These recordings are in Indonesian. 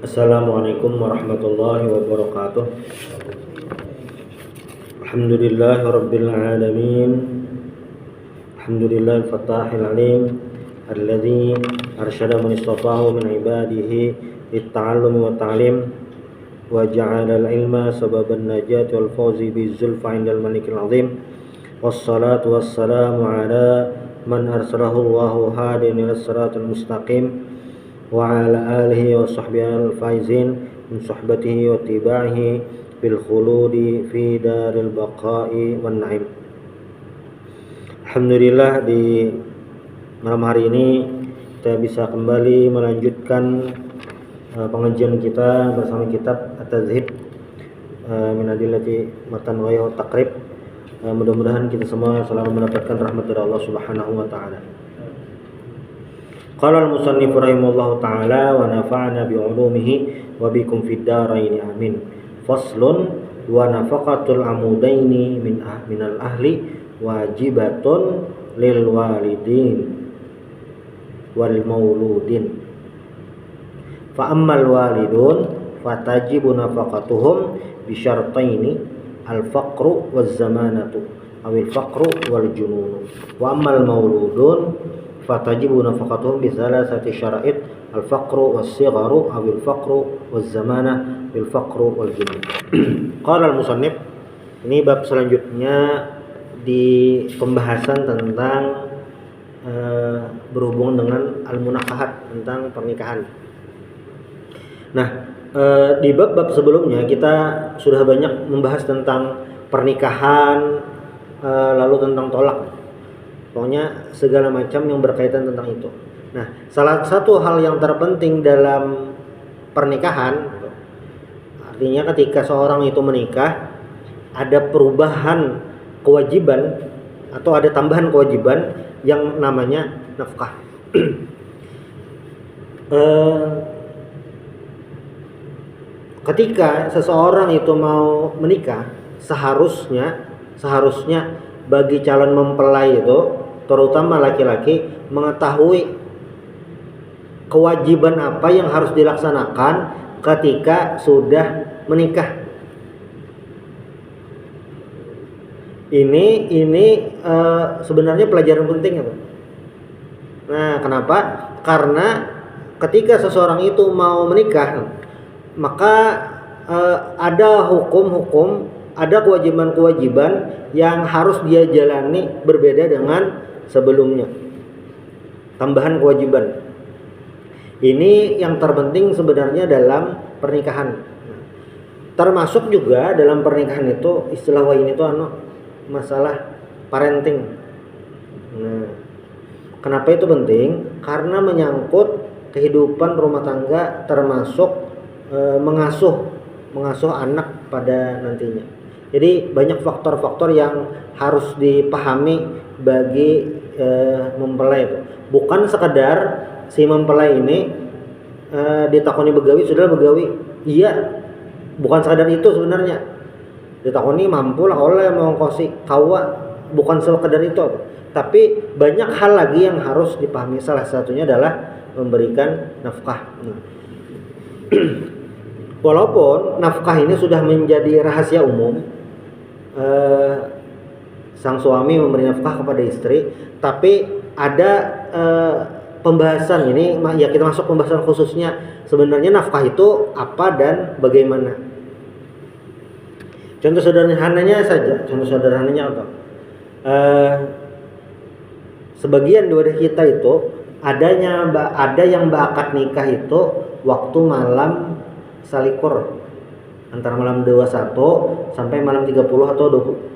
Assalamualaikum warahmatullahi wabarakatuh. Alhamdulillahi rabbil alamin. Alhamdulillahil fattahil alim alladzi arsyada man istafahu min ibadihi lit-ta'allumi wa ta'lim wa ja'ala al-ilma sababan najati wal fawzi bizulfa 'indal malikil 'azim. Wassalatu wassalamu ala man arsalahu Allahu hadiyan ilas siratal mustaqim wa ala alihi wa sahbihi al-faizin min suhbatihi wa tiba'ihi bil khuludi fi daril baqa'i wan na'im. Alhamdulillah, di malam hari ini kita bisa kembali melanjutkan pengajian kita bersama kitab At-Tadhhib min adillati matan wa taqrib. Mudah-mudahan kita semua selalu mendapatkan rahmat dari Allah Subhanahu wa taala. Qala al-musannif rahimahullahu taala wa nafa'ana bi 'ulumihi wa bikum fid dharain amin. Faslun wa nafaqatul amudaini minal ahli wajibatun lil walidin wal mauludin. Fa ammal walidun fatajibu nafaqatuhum bi syartaini al-faqru waz zamanatu awil faqru wal junun. Wa ammal mauludun fatajibu nafaqatuhum bi thalathati syara'id al-faqru was-sigharu awil faqru waz zamana bil faqru wal junun. Qala al-musannif, ini bab selanjutnya di pembahasan tentang berhubungan dengan al-munakahat, tentang pernikahan. Nah, di bab-bab sebelumnya kita sudah banyak membahas tentang pernikahan, lalu tentang tolak, pokoknya segala macam yang berkaitan tentang itu. Nah, salah satu hal yang terpenting dalam pernikahan, artinya ketika seorang itu menikah, ada perubahan kewajiban atau ada tambahan kewajiban yang namanya nafkah. Ketika seseorang itu mau menikah, seharusnya bagi calon mempelai itu, terutama laki-laki, mengetahui kewajiban apa yang harus dilaksanakan ketika sudah menikah. Ini sebenarnya pelajaran penting ya, Pak. Nah, kenapa? Karena ketika seseorang itu mau menikah, maka ada hukum-hukum, ada kewajiban-kewajiban yang harus dia jalani berbeda dengan sebelumnya. Tambahan kewajiban. Ini yang terpenting sebenarnya dalam pernikahan. Termasuk juga dalam pernikahan itu istilah ini itu masalah parenting. Nah, kenapa itu penting? Karena menyangkut kehidupan rumah tangga, termasuk mengasuh anak pada nantinya. Jadi banyak faktor-faktor yang harus dipahami bagi mempelai itu. Bukan sekedar si mempelai ini ditakoni begawi, sudah begawi. Iya, bukan sekadar itu sebenarnya. Ditakoni mampu lah oleh mau ngkosi kawa, bukan sekedar itu. Tapi banyak hal lagi yang harus dipahami. Salah satunya adalah memberikan nafkah. Walaupun nafkah ini sudah menjadi rahasia umum, sang suami memberi nafkah kepada istri, tapi ada pembahasan ini, ya kita masuk pembahasan khususnya sebenarnya nafkah itu apa dan bagaimana. Contoh sederhananya apa? Sebagian dari kita itu ada yang berakad nikah itu waktu malam salikur, antara malam 21 sampai malam 30 atau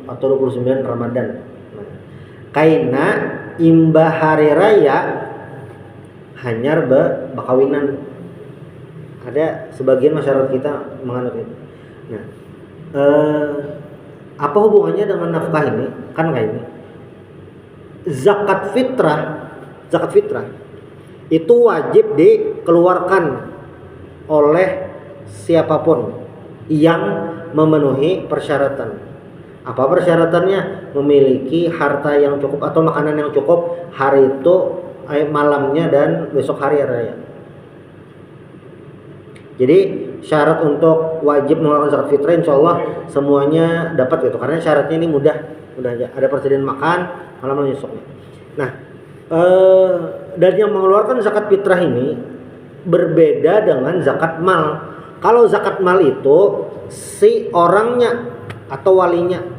29 Ramadan. Kaina imbah hari raya hanyar bakawinan. Ada sebagian masyarakat kita menganut itu. Nah, apa hubungannya dengan nafkah ini? Kan kayak ini. Zakat fitrah itu wajib dikeluarkan oleh siapapun yang memenuhi persyaratan. Apa persyaratannya? Memiliki harta yang cukup atau makanan yang cukup hari itu, malamnya dan besok hari raya. Jadi syarat untuk wajib mengeluarkan zakat fitrah insya Allah semuanya dapat gitu, karena syaratnya ini mudah aja. Ada persediaan makan, malam menyusuknya. Nah, dan yang mengeluarkan zakat fitrah ini berbeda dengan zakat mal. Kalau zakat mal itu si orangnya atau walinya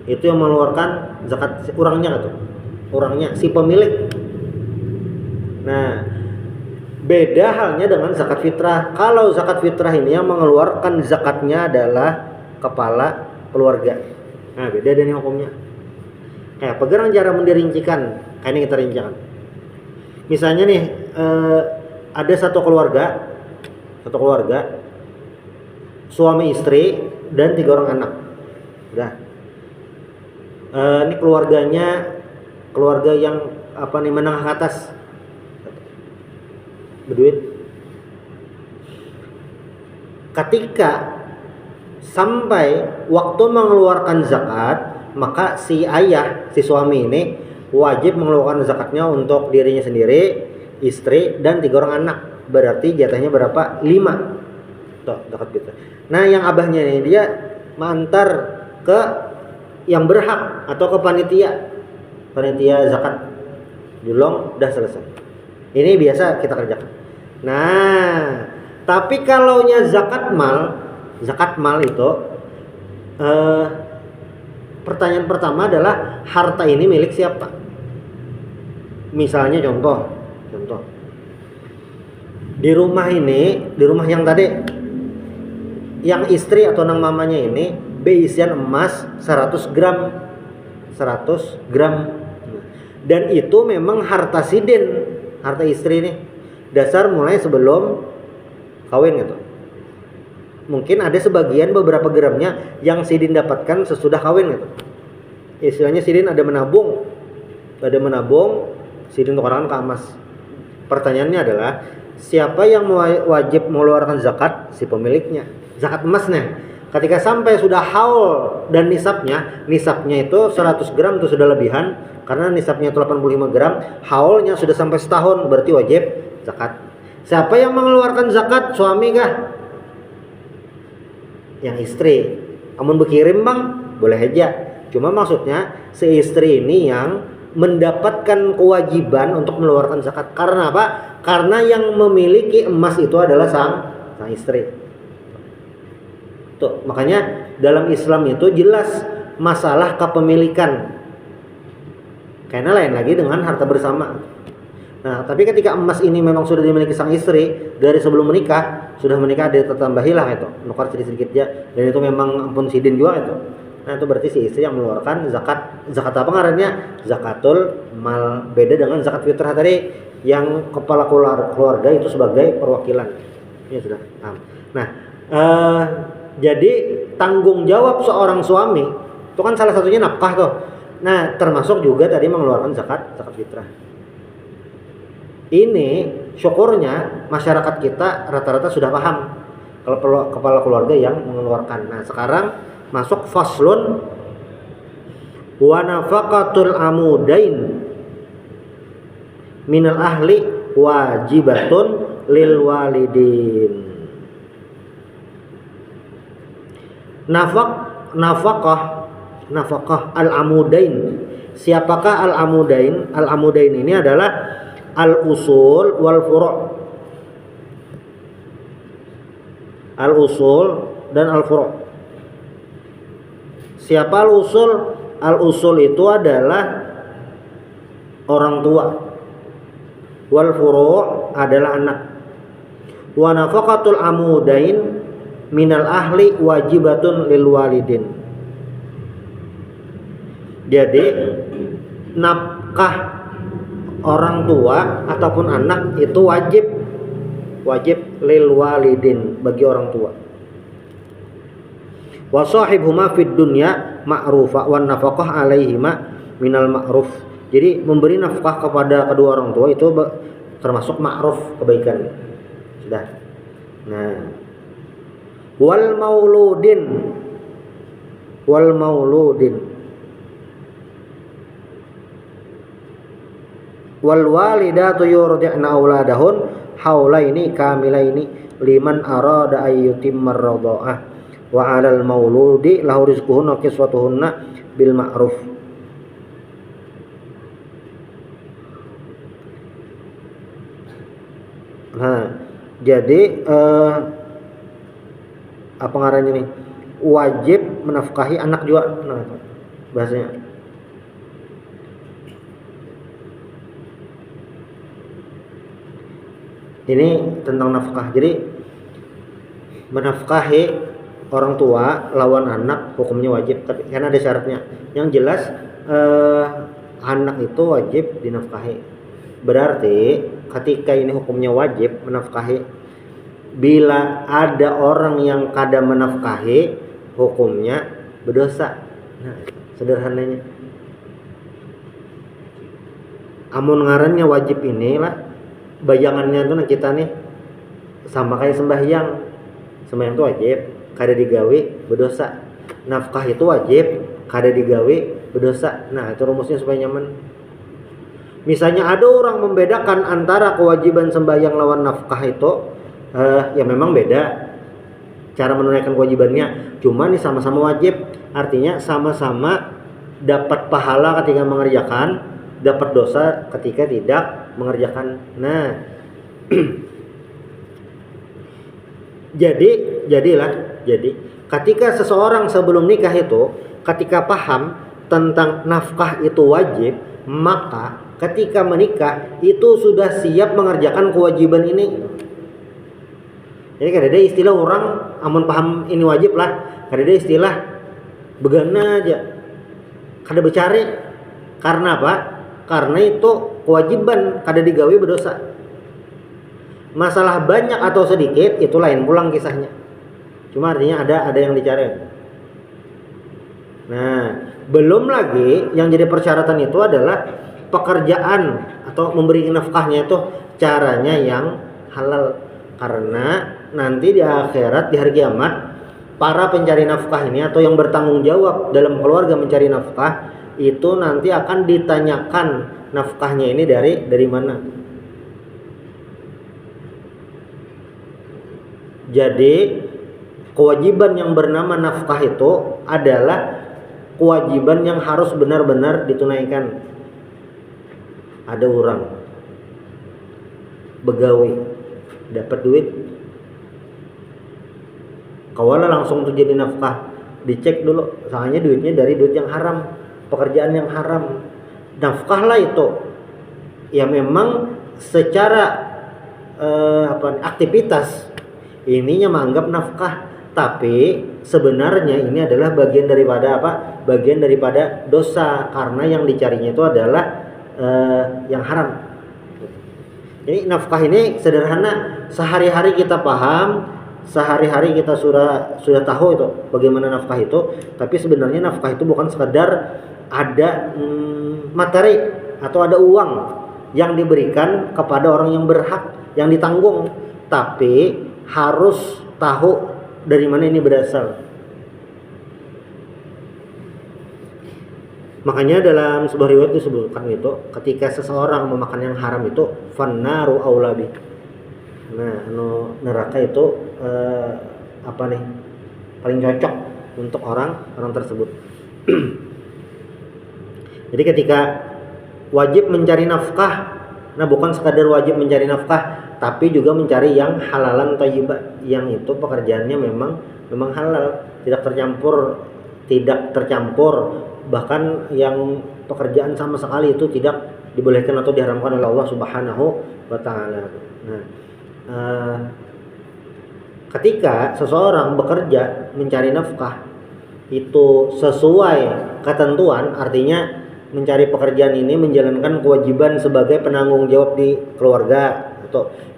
itu yang mengeluarkan zakat, orangnya si pemilik. Nah, beda halnya dengan zakat fitrah. Kalau zakat fitrah ini yang mengeluarkan zakatnya adalah kepala keluarga. Nah, beda dengan hukumnya. Kayak pegang cara mendirincikan, kayak ini kita rincikan. Misalnya nih, ada satu keluarga, suami istri dan 3 orang anak. Udah. Ini keluarga yang menengah ke atas, berduit. Ketika sampai waktu mengeluarkan zakat, maka si ayah, si suami ini wajib mengeluarkan zakatnya untuk dirinya sendiri, istri, dan 3 orang anak. Berarti jatahnya berapa? 5. Tuh, zakat fitrah. Nah, yang abahnya ini dia mengantar ke yang berhak atau ke panitia zakat. Julong, udah selesai. Ini biasa kita kerjakan. Nah, tapi kalaunya zakat mal itu pertanyaan pertama adalah harta ini milik siapa? Misalnya contoh. Di rumah yang tadi, yang istri atau nang mamanya ini beisian emas 100 gram. Dan itu memang harta sidin, harta istri nih. Dasar mulai sebelum kawin gitu. Mungkin ada sebagian beberapa gramnya yang sidin dapatkan sesudah kawin gitu. Istilahnya sidin ada menabung, sidin tukaran ke emas. Pertanyaannya adalah siapa yang wajib mengeluarkan zakat? Si pemiliknya. Zakat emasnya. Ketika sampai sudah haul dan nisabnya itu 100 gram itu sudah lebihan, karena nisabnya itu 85 gram, haulnya sudah sampai setahun, berarti wajib zakat. Siapa yang mengeluarkan zakat? Suami kah? Yang istri. Amun berkirim bang, boleh aja. Cuma maksudnya si istri ini yang mendapatkan kewajiban untuk mengeluarkan zakat. Karena apa? Karena yang memiliki emas itu adalah sang istri. Tuh, makanya dalam Islam itu jelas masalah kepemilikan. Karena lain lagi dengan harta bersama. Nah, tapi ketika emas ini memang sudah dimiliki sang istri dari sebelum menikah, sudah menikah ada tertambahilah itu, nukar sedikit-sedikit aja, dan itu memang ampun sidin juga itu. Nah, itu berarti si istri yang mengeluarkan zakat apa ngarannya? Zakatul mal. Beda dengan zakat fitrah tadi yang kepala keluarga itu sebagai perwakilan. Ya sudah. Nah, jadi tanggung jawab seorang suami itu kan salah satunya nafkah tuh. Nah, termasuk juga tadi mengeluarkan zakat fitrah. Ini syukurnya masyarakat kita rata-rata sudah paham kalau kepala keluarga yang mengeluarkan. Nah, sekarang masuk faslun wa nafaqatul amudain minal ahli wajibatun lil walidin. Nafaqah al-amudain. Siapakah al-amudain? Al-amudain ini adalah al-usul wal furu'. Al-usul dan al-furu'. Siapa al-usul? Al-usul itu adalah orang tua. Wal furu' adalah anak. Wa nafaqatul amudain minal ahli wajibatun lil walidin. Jadi nafkah orang tua ataupun anak itu wajib lil walidin, bagi orang tua. Wa sahibhuma fid dunya ma'rufa wan nafaqah alaihima minal ma'ruf. Jadi memberi nafkah kepada kedua orang tua itu termasuk ma'ruf, kebaikan. Sudah. Nah, wal mauludin Wal walidatu yurdi'na auladahun haulaini kamilaini liman arada ayyutimmar radha'ah wa 'alal mauludi lahu rizquhunna wa kiswatuhunna bil ma'ruf. Nah, jadi apa ngarannya nih? Wajib menafkahi anak juga, nah, bahasanya. Ini tentang nafkah. Jadi menafkahi orang tua lawan anak hukumnya wajib, tapi karena ada syaratnya. Yang jelas anak itu wajib dinafkahi. Berarti ketika ini hukumnya wajib menafkahi, bila ada orang yang kada menafkahi hukumnya berdosa. Nah, sederhananya. Amun ngarannya wajib inilah bayangannya tuh kita nih sama kayak sembahyang. Sembahyang itu wajib, kada digawe berdosa. Nafkah itu wajib, kada digawe berdosa. Nah, itu rumusnya supaya nyaman. Misalnya ada orang membedakan antara kewajiban sembahyang lawan nafkah itu, ya memang beda cara menunaikan kewajibannya. Cuma nih sama-sama wajib, artinya sama-sama dapat pahala ketika mengerjakan, dapat dosa ketika tidak mengerjakan. Nah, jadi ketika seseorang sebelum nikah itu ketika paham tentang nafkah itu wajib, maka ketika menikah itu sudah siap mengerjakan kewajiban ini. Jadi kada ada istilah orang amun paham ini wajib lah, kada ada istilah begana aja, kada bercari. Karena apa? Karena itu kewajiban, kada digawe berdosa. Masalah banyak atau sedikit itu lain pulang kisahnya. Cuma artinya ada yang dicari. Nah, belum lagi yang jadi persyaratan itu adalah pekerjaan atau memberi nafkahnya itu caranya yang halal. Karena nanti di akhirat, di hari kiamat, para pencari nafkah ini atau yang bertanggung jawab dalam keluarga mencari nafkah itu nanti akan ditanyakan nafkahnya ini dari mana. Jadi kewajiban yang bernama nafkah itu adalah kewajiban yang harus benar-benar ditunaikan. Ada orang begawe dapat duit, kawala langsung tuh jadi nafkah, dicek dulu, soalnya duitnya dari duit yang haram, pekerjaan yang haram. Nafkahlah itu ya memang secara aktivitas ininya menganggap nafkah, tapi sebenarnya ini adalah bagian daripada apa? Bagian daripada dosa, karena yang dicarinya itu adalah yang haram. Jadi nafkah ini sederhana, sehari-hari kita paham, sehari-hari kita sudah tahu itu bagaimana nafkah itu. Tapi sebenarnya nafkah itu bukan sekedar ada materi atau ada uang yang diberikan kepada orang yang berhak, yang ditanggung, tapi harus tahu dari mana ini berasal. Makanya dalam sebuah riwayat disebutkan itu ketika seseorang memakan yang haram itu fannaru aulabi. Nah, neraka itu paling cocok untuk orang tersebut. Jadi ketika wajib mencari nafkah, nah bukan sekadar wajib mencari nafkah, tapi juga mencari yang halalan thayyibah, yang itu pekerjaannya memang halal, tidak tercampur, bahkan yang pekerjaan sama sekali itu tidak dibolehkan atau diharamkan oleh Allah Subhanahu wa taala. Nah, ketika seseorang bekerja mencari nafkah itu sesuai ketentuan, artinya mencari pekerjaan ini menjalankan kewajiban sebagai penanggung jawab di keluarga.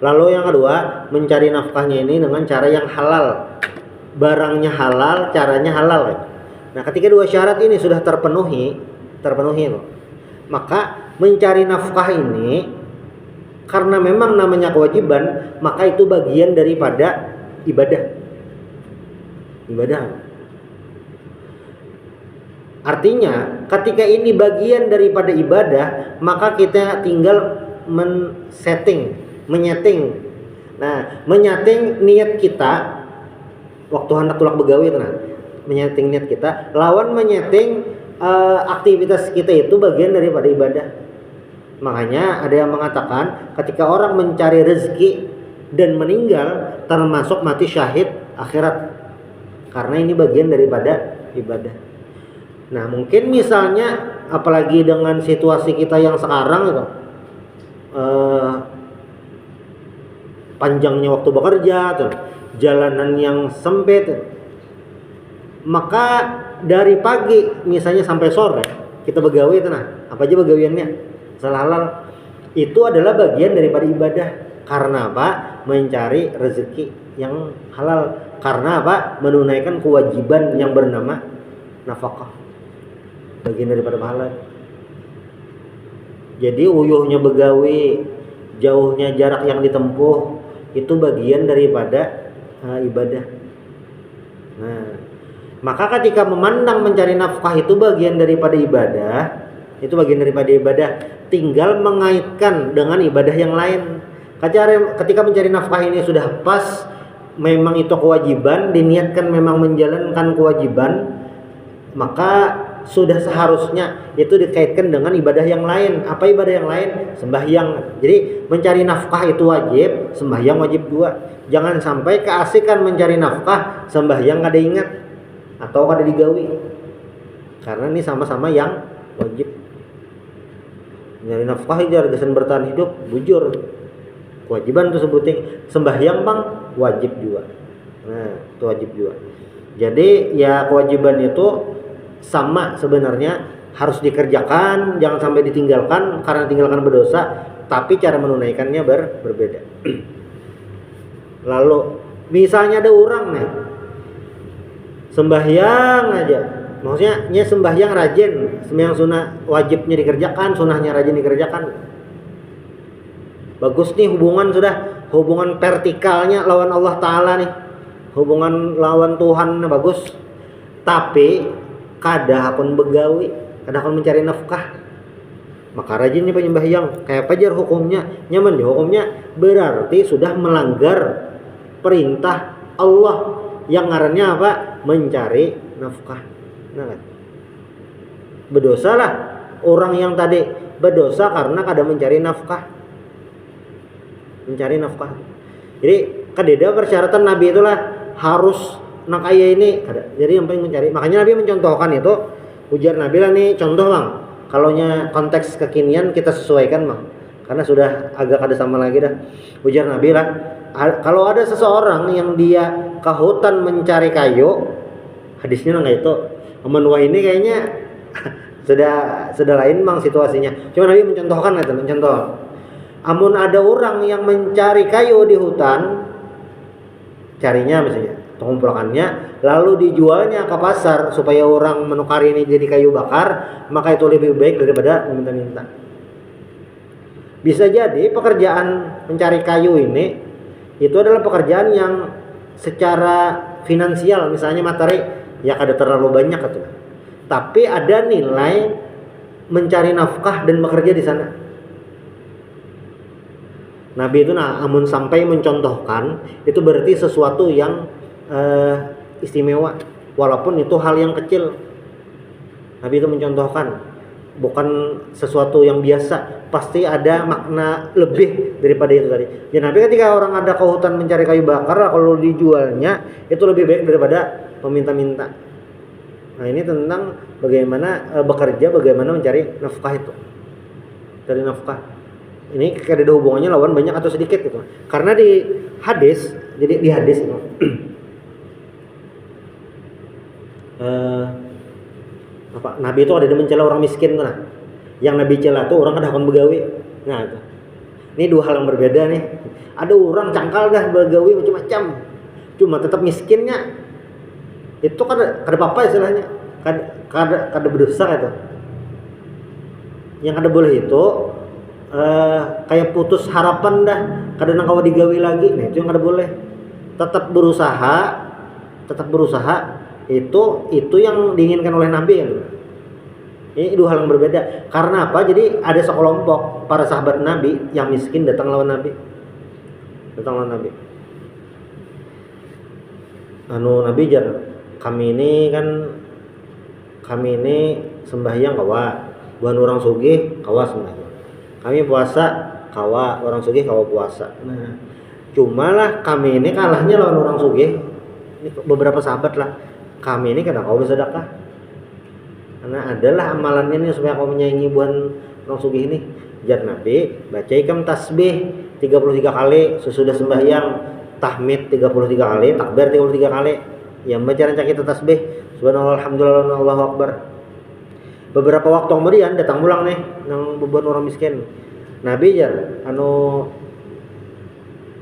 Lalu yang kedua, mencari nafkahnya ini dengan cara yang halal, barangnya halal, caranya halal. Nah, ketika dua syarat ini sudah terpenuhi loh, maka mencari nafkah ini karena memang namanya kewajiban, maka itu bagian daripada ibadah. Artinya ketika ini bagian daripada ibadah, maka kita tinggal menyeting. Nah, menyeting niat kita waktu hendak tulak begawi itu, nah, menyeting niat kita lawan menyeting aktivitas kita itu bagian daripada ibadah. Makanya ada yang mengatakan ketika orang mencari rezeki dan meninggal termasuk mati syahid akhirat, karena ini bagian daripada ibadah. Nah, mungkin misalnya apalagi dengan situasi kita yang sekarang itu, panjangnya waktu bekerja tuh, jalanan yang sempit, maka dari pagi misalnya sampai sore kita begawi itu, nah apa aja begawiannya halal, itu adalah bagian daripada ibadah. Karena apa? Mencari rezeki yang halal. Karena apa? Menunaikan kewajiban yang bernama nafkah, bagian daripada pahala. Jadi uyuhnya begawi, jauhnya jarak yang ditempuh, itu bagian daripada ibadah. Nah, maka ketika memandang mencari nafkah itu bagian daripada ibadah, itu bagian daripada ibadah, tinggal mengaitkan dengan ibadah yang lain. Ketika mencari nafkah ini sudah pas, memang itu kewajiban, diniatkan memang menjalankan kewajiban, maka sudah seharusnya itu dikaitkan dengan ibadah yang lain. Apa ibadah yang lain? Sembahyang. Jadi mencari nafkah itu wajib, sembahyang wajib juga. Jangan sampai keasikan mencari nafkah, sembahyang kada ingat atau kada digawi. Karena ini sama-sama yang wajib. Mencari nafkah jar gesan bertahan hidup, bujur. Kewajiban itu sebutin. Sembahyang bang wajib juga. Nah, itu wajib juga. Jadi ya kewajiban itu sama sebenarnya, harus dikerjakan, jangan sampai ditinggalkan karena tinggalkan berdosa, tapi cara menunaikannya berbeda. Lalu misalnya ada orang nih sembahyang aja, maksudnya sembahyang rajin, sembahyang sunnah wajibnya dikerjakan, sunnahnya rajin dikerjakan, bagus nih hubungan vertikalnya lawan Allah Ta'ala nih, hubungan lawan Tuhan bagus, tapi kada akan begawi, kada akan mencari nafkah, maka rajin nih penyembahyang. Kayak apa jar hukumnya? Nyaman deh hukumnya, berarti sudah melanggar perintah Allah yang ngarannya apa? Mencari nafkah. Nah, berdosa lah orang yang tadi berdosa karena kada mencari nafkah. Mencari nafkah. Jadi kadeda persyaratan Nabi itulah harus nak ayah ini ada. Jadi yang penting mencari. Makanya Nabi mencontohkan itu, ujar Nabi lah nih contoh bang. Kalaunya konteks kekinian kita sesuaikan bang, karena sudah agak ada sama lagi dah. Ujar Nabi lah, kalau ada seseorang yang dia ke hutan mencari kayu, hadisnya nggak itu. Wah ini kayaknya sudah lain bang situasinya. Cuma Nabi mencontohkan itu, mencontoh. Amun ada orang yang mencari kayu di hutan, carinya misalnya pengumpulkannya, lalu dijualnya ke pasar supaya orang menukar ini jadi kayu bakar, maka itu lebih baik daripada meminta-minta. Bisa jadi pekerjaan mencari kayu ini itu adalah pekerjaan yang secara finansial, misalnya materi ya kada terlalu banyak itu, tapi ada nilai mencari nafkah dan bekerja di sana. Nabi itu amun sampai mencontohkan, itu berarti sesuatu yang istimewa, walaupun itu hal yang kecil. Nabi itu mencontohkan, bukan sesuatu yang biasa, pasti ada makna lebih daripada itu tadi. Ya Nabi ketika orang ada ke hutan mencari kayu bakar, kalau dijualnya itu lebih baik daripada meminta-minta. Nah ini tentang bagaimana bekerja, bagaimana mencari nafkah itu, cari nafkah. Ini ada hubungannya lawan banyak atau sedikit gitu. Karena di hadis, jadi di hadis itu Nabi itu ada mencela orang miskin tuh, nah. Yang Nabi cela tuh orang kada akan begawi. Nah itu. Ini dua hal yang berbeda nih. Ada orang cangkal dah begawi macam-macam, cuma tetap miskinnya. Itu kada apa-apa istilahnya. Kada berdosa itu. Yang kada boleh itu kayak putus harapan dah, kada nang kawa digawi lagi. Nah itu yang kada boleh. Tetap berusaha, itu yang diinginkan oleh Nabi ya. Ini dua hal yang berbeda. Karena apa? Jadi ada sekelompok para sahabat Nabi yang miskin datang lawan Nabi. Nabi jar, kami ini sembahyang kawa, bukan orang sugih kawa sembahyang. Kami puasa kawa, orang sugih kawa puasa. Nah, cuma lah kami ini kalahnya lawan orang sugih. Ini beberapa sahabat lah. Kami ini kadang kau bersedekah. Karena adalah amalannya nih supaya kau menyaingi buan orang sugih ini. Jar Nabi, baca ikam tasbih 33 kali sesudah sembahyang, tahmid 33 kali, takbir 33 kali. Yang baca rancak kita tasbih, subhanallah alhamdulillah Allahu akbar. Beberapa waktu kemudian datang pulang nih nang beban orang miskin. Nabi jar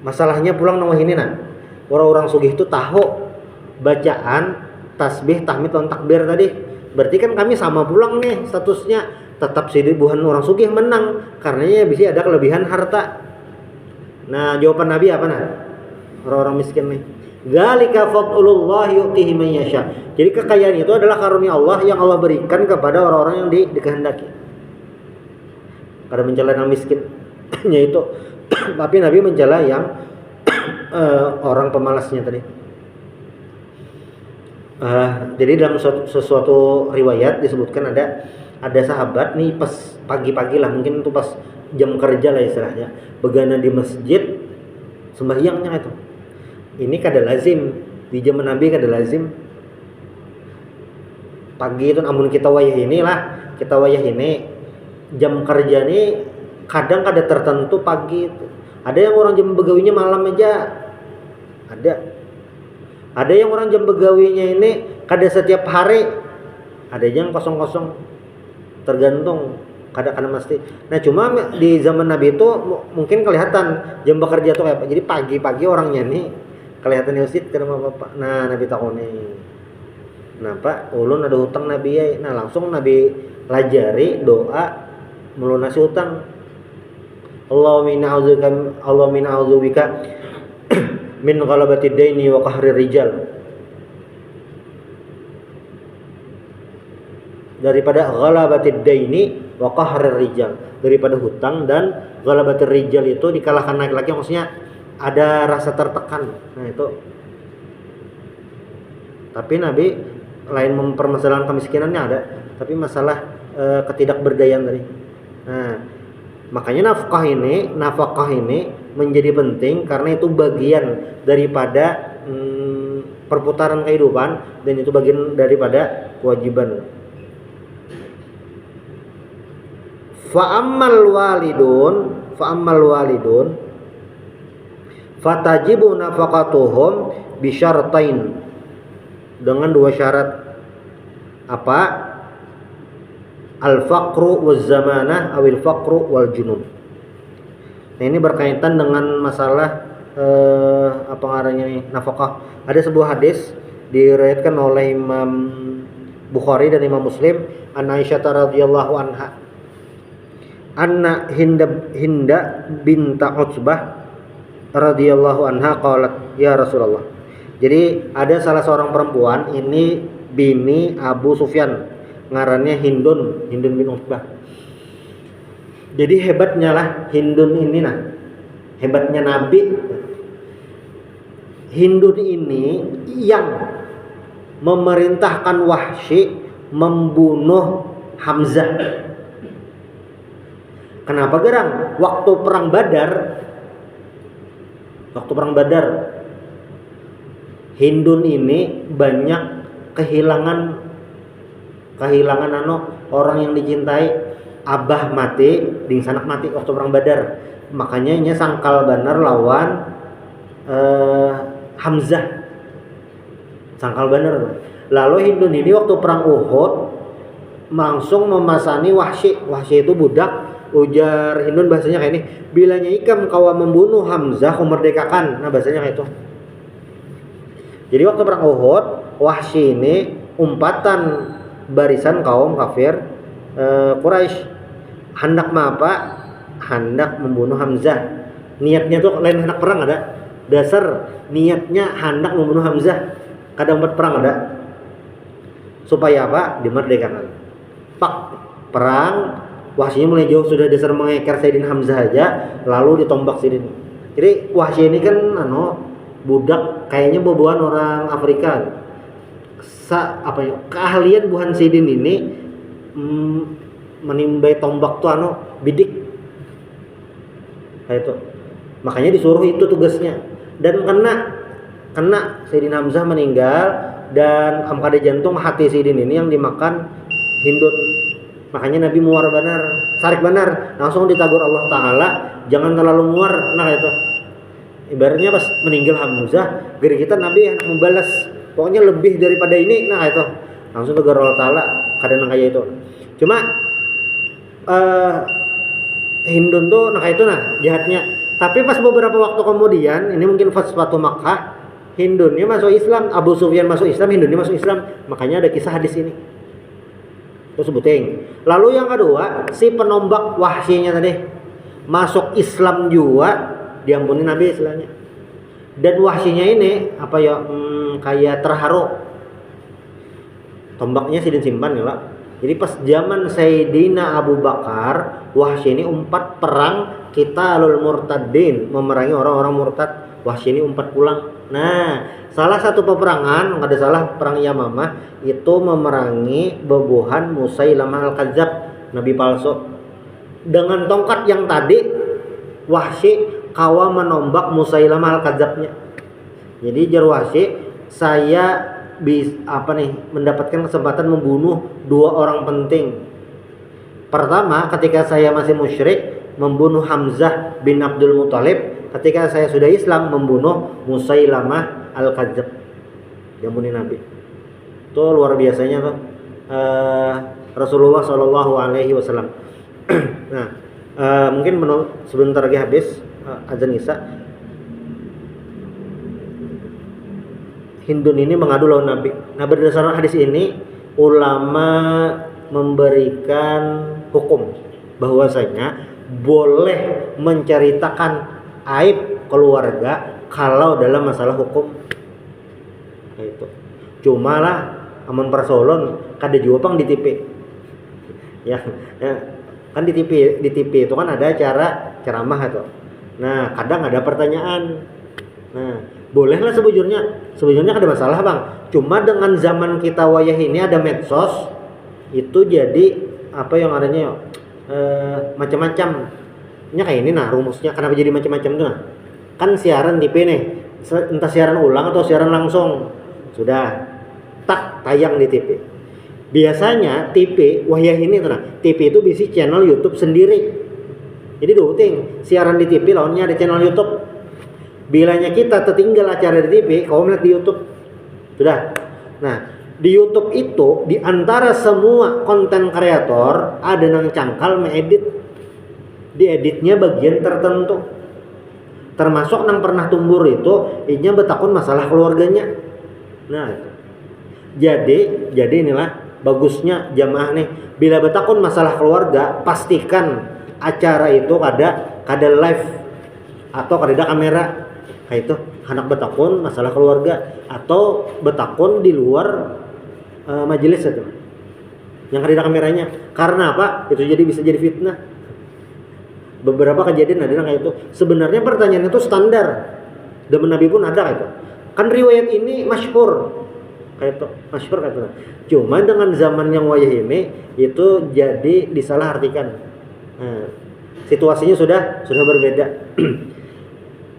masalahnya pulang nang ini nah. Orang-orang sugih itu tahu bacaan tasbih, tahmid, dan takbir tadi. Berarti kan kami sama pulang nih statusnya, tetap bukan orang sugih menang karena ya bisa ada kelebihan harta. Nah, jawaban Nabi apa nah? Orang-orang miskin nih. Dzalika fadlullah yu'tihi man yasha. Jadi kekayaan itu adalah karunia Allah yang Allah berikan kepada orang-orang yang dikehendaki. Kada mencela yang miskinnya itu, tapi Nabi mencela yang orang pemalasnya tadi. Jadi dalam sesuatu riwayat disebutkan ada sahabat nih pas pagi-pagi lah, mungkin itu pas jam kerja lah istilahnya, begana di masjid sembahyangnya itu. Ini kada lazim di zaman Nabi, kada lazim pagi itu. Namun kita wayah ini jam kerja nih kadang kada tertentu pagi itu. Ada yang orang jam begawinya malam aja, ada yang orang jam begawinya ini kada setiap hari, ada yang kosong-kosong, tergantung, kada mesti. Nah cuma di zaman Nabi itu mungkin kelihatan jam bekerja tuh kayak apa. Jadi pagi-pagi orangnya nih kelihatan di masjid ke rumah bapak. Nah Nabi takoni, kenapa ulun ada hutang Nabi ya? Nah langsung Nabi lajari doa melunasi hutang. Allahumma a'udzubika min ghalabatid daini wa qahrir rijal. Daripada ghalabatid daini wa qahrir rijal, daripada hutang dan ghalabatir rijal itu dikalahkan laki-laki, maksudnya ada rasa tertekan. Nah itu. Tapi Nabi lain mempermasalahkan kemiskinannya ada, tapi masalah ketidakberdayaan tadi. Nah, makanya nafkah ini menjadi penting karena itu bagian daripada perputaran kehidupan dan itu bagian daripada kewajiban. Fa'ammal walidun fatajibu nafaqatuhum bisyartain, dengan dua syarat. Apa? Al-faqru waz zamanah awil faqru wal junub. Nah ini berkaitan dengan masalah apa ngarannya nih, nafkah. Ada sebuah hadis diriwayatkan oleh Imam Bukhari dan Imam Muslim, an Aisyah radhiyallahu anha, anna Hinda binta Utsbah radhiyallahu anha qalat ya Rasulullah. Jadi ada salah seorang perempuan, ini bini Abu Sufyan, ngarannya Hindun bin Utsbah. Jadi hebatnya lah Hindun ini hebatnya Nabi. Hindun ini yang memerintahkan Wahsy membunuh Hamzah. Kenapa gerang? Waktu perang Badar, Hindun ini banyak kehilangan orang yang dicintai. Abah mati, ding sanak mati waktu perang Badar. Makanya nya sangkal banar lawan Hamzah. Sangkal banar. Lalu Hindun ini waktu perang Uhud langsung memasani Wahsy. Wahsy itu budak. Ujar Hindun bahasanya kayak ini, bilanya ikam kawa membunuh Hamzah kumerdekakan. Nah bahasanya kayak itu. Jadi waktu perang Uhud, Wahsy ini umpatan barisan kaum kafir Quraisy. Hendak membunuh Hamzah. Niatnya tuh lain hendak perang ada. Dasar niatnya hendak membunuh Hamzah. Kadang buat perang ada. Supaya apa? Dimerdekakan. Pak. perang, Wahsy mulai jauh sudah dasar mengeker Sayyidina Hamzah aja, lalu ditombak Sayyidina. Jadi Wahsy ini kan budak kayaknya boboan orang Afrika. Keahlian Buhan Sidin ini menimbai tombak tuh bidik kayak itu. Makanya disuruh itu tugasnya, dan kena Sayyidina Hamzah meninggal, dan kada jantung hati Sidin ini yang dimakan Hindun. Makanya Nabi muar benar, sarik benar, langsung ditagur Allah Ta'ala, jangan terlalu muar. Nah itu ibaratnya pas meninggal Hamzah, geri kita Nabi hendak membalas, pokoknya lebih daripada ini. Nah itu langsung tegur Allah Ta'ala, kadang kayak itu. Cuma Hindun tuh itu jahatnya. Tapi pas beberapa waktu kemudian, ini mungkin pas Fatu Makkah, Hindunnya masuk Islam, Abu Sufyan masuk Islam, Hindunnya masuk Islam. Makanya ada kisah hadis ini. Terus sebuting. Lalu yang kedua, si penombak Wahsy-nya tadi masuk Islam juga, diampuni Nabi istilahnya. Dan Wahsy-nya ini kayak terharu. Tombaknya Sidin simpan ya lah. Jadi pas zaman Sayyidina Abu Bakar, Wahsy ini umpat perang Qitalul Murtadin, memerangi orang-orang murtad. Wahsy ini umpat pulang. Nah, salah satu peperangan, nggak ada salah, perang Yamamah itu memerangi bebuhan Musailamah Al-Kadzab, nabi palsu. Dengan tongkat yang tadi, Wahsy kawa menombak Musailamah Al-Kadzabnya. Jadi jar Wahsy, saya mendapatkan kesempatan membunuh 2 orang penting. Pertama, ketika saya masih musyrik, membunuh Hamzah bin Abdul Muthalib. Ketika saya sudah Islam, membunuh Musailamah Al-Kadzab, diampuni Nabi. Itu luar biasanya tuh Rasulullah Shallallahu Alaihi Wasallam. Nah, mungkin sebentar lagi habis azan Isya. Hindun ini mengadu lawan Nabi. Nah, berdasarkan hadis ini, ulama memberikan hukum bahwasanya boleh menceritakan aib keluarga kalau dalam masalah hukum. Nah, itu. Cuma lah amun persolon kada juapang di TV. Ya, kan di TV itu kan ada acara ceramah itu. Nah, kadang ada pertanyaan. Nah, bolehlah sebujurnya ada masalah bang. Cuma dengan zaman kita wayah ini ada medsos, itu jadi macam-macam. Kayak ini rumusnya kenapa jadi macam-macam tuh? Kan siaran TV nih, entah siaran ulang atau siaran langsung, sudah tayang di TV. Biasanya TV wayah ini TV itu bisa channel YouTube sendiri. Jadi siaran di TV lawannya ada channel YouTube. Bilanya kita tertinggal acara di TV, kau melihat di YouTube. Sudah. Nah, di YouTube itu di antara semua konten kreator ada yang cangkal mengedit. Dieditnya bagian tertentu. Termasuk yang pernah tumbur itu, inya betakun masalah keluarganya. Nah, jadi inilah bagusnya jamaah nih. Bila betakun masalah keluarga, pastikan acara itu kada live atau kada kamera. Kayak itu anak betakun masalah keluarga atau betakun di luar majelis itu yang ada kameranya. Karena apa? Itu jadi bisa jadi fitnah. Beberapa kejadian ada kayak itu. Sebenarnya pertanyaan itu standar, dan Nabi pun ada kayak itu. Kan riwayat ini masyhur kayak itu, masyhur kayak itu. Cuma dengan zaman yang wayah ini itu jadi disalahartikan. Nah, situasinya sudah berbeda.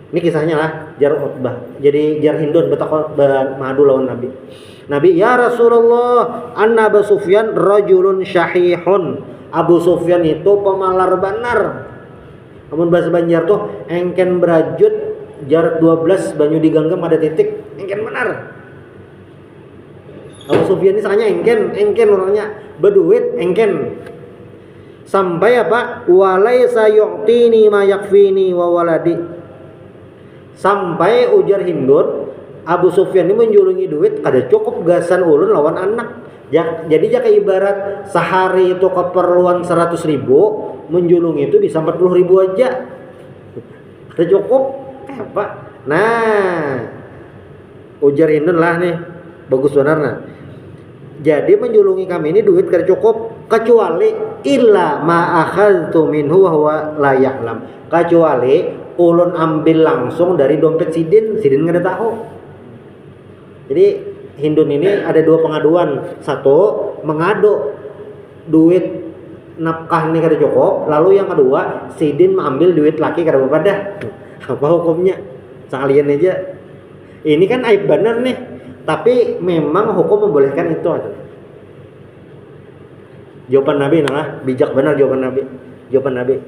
Ini kisahnya lah jar Utbah. Jadi jar Hindun madu lawan Nabi. Nabi, ya Rasulullah, anna Abu Sufyan rajulun syahihun. Abu Sufyan itu pemalar benar. Namun bahasa Banjar tuh engken berajut jarak 12 banyu diganggam ada titik, engken benar. Abu Sufyan ini sangatnya engken orangnya, berduit engken. Sampai walaisa yu'tini ma yakfini wa waladi. Sampai ujar Hindun, Abu Sufyan ini menjulungi duit kada cukup gasan ulun lawan anak. Jadi jaka ibarat sehari itu keperluan 100.000, menjulungi itu bisa 40.000 aja. Kada cukup. Nah, ujar Hindun lah nih, bagus benar nah. Jadi menjulungi kami ini duit kada cukup. kecuali illa ma akhadtu minhu wa huwa la ya'lam, kecuali ulun ambil langsung dari dompet sidin nggak ada tahu. Jadi Hindun ini ada dua pengaduan. Satu, mengadu duit nafkah ini kada cukup, lalu yang kedua sidin mengambil duit laki kada bepada. Apa hukumnya? Sekalian aja. Ini kan aib benar nih, tapi memang hukum membolehkan itu aja. Jawaban Nabi nah, bijak benar jawaban Nabi. Jawaban Nabi.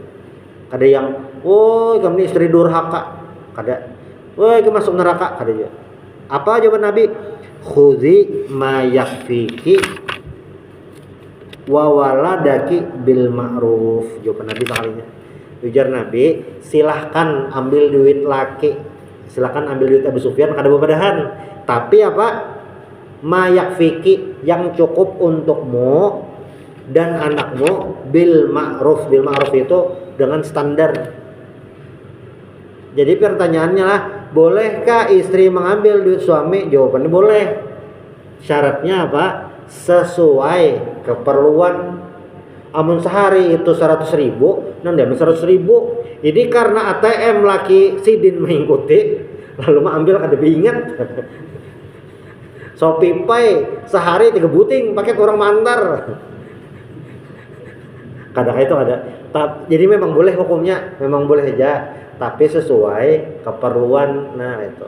Kada yang, "Woi, kamu istri durhaka." Kada. "Woi, kamu masuk neraka." Kada juga. Apa jawaban Nabi? Khudzi ma yakfiki wa waladaki bil ma'ruf. Jawaban Nabi sekalinya. Ujar Nabi, silahkan ambil duit laki, silahkan ambil duit Abu Sufyan kada bebadahan. Tapi apa? Ma yakfiki, yang cukup untukmu dan anakmu bil ma'ruf. Bil ma'ruf itu dengan standar. Jadi pertanyaannya lah, bolehkah istri mengambil duit suami? Jawabannya boleh. Syaratnya apa? Sesuai keperluan. Amun sehari itu 100.000, nanti ambil 100.000. Ini karena ATM laki sidin mengikuti, lalu ambil kada diingat. Shopee Pay sehari 3 buting pakai orang mantar. Kadang itu ada. Jadi memang boleh hukumnya, memang boleh aja, tapi sesuai keperluan. Nah itu,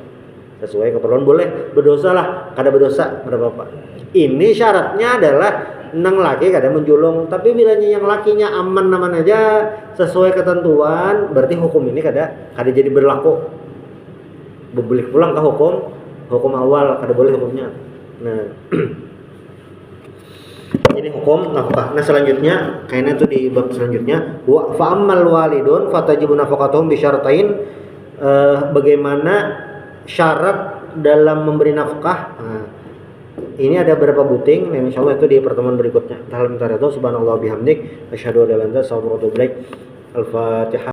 sesuai keperluan boleh. Berdosa lah, kada berdosa, kada apa-apa. Ini syaratnya adalah nang laki kada menjulung. Tapi bila yang lakinya aman-aman aja, sesuai ketentuan, berarti hukum ini kada jadi berlaku. Boleh pulang ke hukum awal, kada boleh hukumnya. Nah. Ini hukum nafkah. Nah selanjutnya kayaknya itu di bab selanjutnya wa fa ammal walidun fatajibu nafaqatuhum bi syaratain. Bagaimana syarat dalam memberi nafkah. Nah, ini ada beberapa buting. Nah, insyaallah itu di pertemuan berikutnya. Subhanallah bihamdik asyhadu an la ilaha illa anta astaghfiruka wa atubu ilaik. Al-Fatihah.